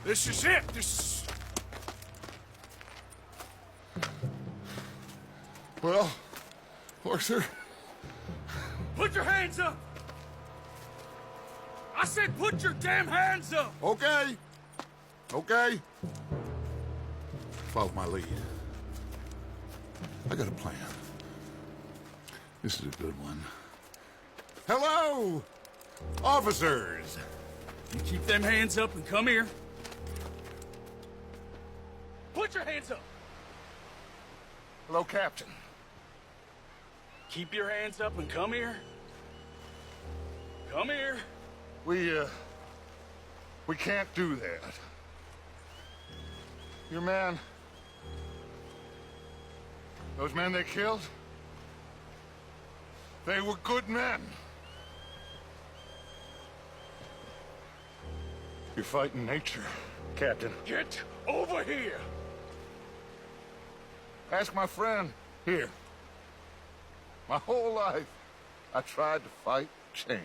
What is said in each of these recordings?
This is it. This is... Well, Arthur. Put your hands up! I said put your damn hands up! Okay. Okay. Follow my lead. I got a plan. This is a good one. Hello, officers. You keep them hands up and come here. Put your hands up! Hello, Captain. Keep your hands up and come here. Come here. We can't do that. Your man... Those men they killed? They were good men. You're fighting nature, Captain. Get over here! Ask my friend here. My whole life, I tried to fight change.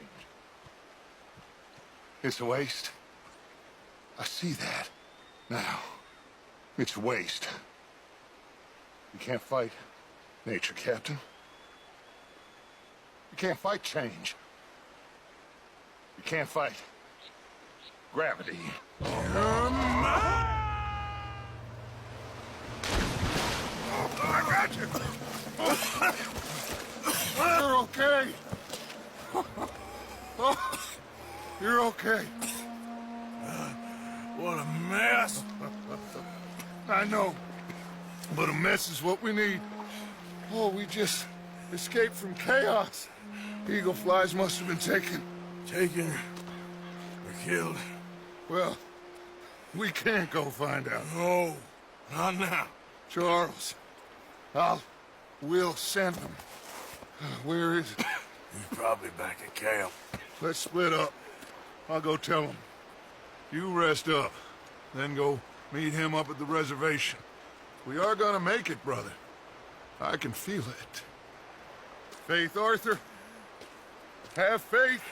It's a waste. I see that now. It's a waste. You can't fight nature, Captain. You can't fight change. You can't fight gravity. I got you! You're okay. Oh, you're okay. What a mess! I know, but a mess is what we need. Oh, we just escaped from chaos. Eagle flies must have been taken. Taken or killed? Well, we can't go find out. No, not now. Charles, we'll send them. Where is it? He's probably back at camp. Let's split up. I'll go tell him. You rest up, then go meet him up at the reservation. We are gonna make it, brother. I can feel it. Faith, Arthur. Have faith.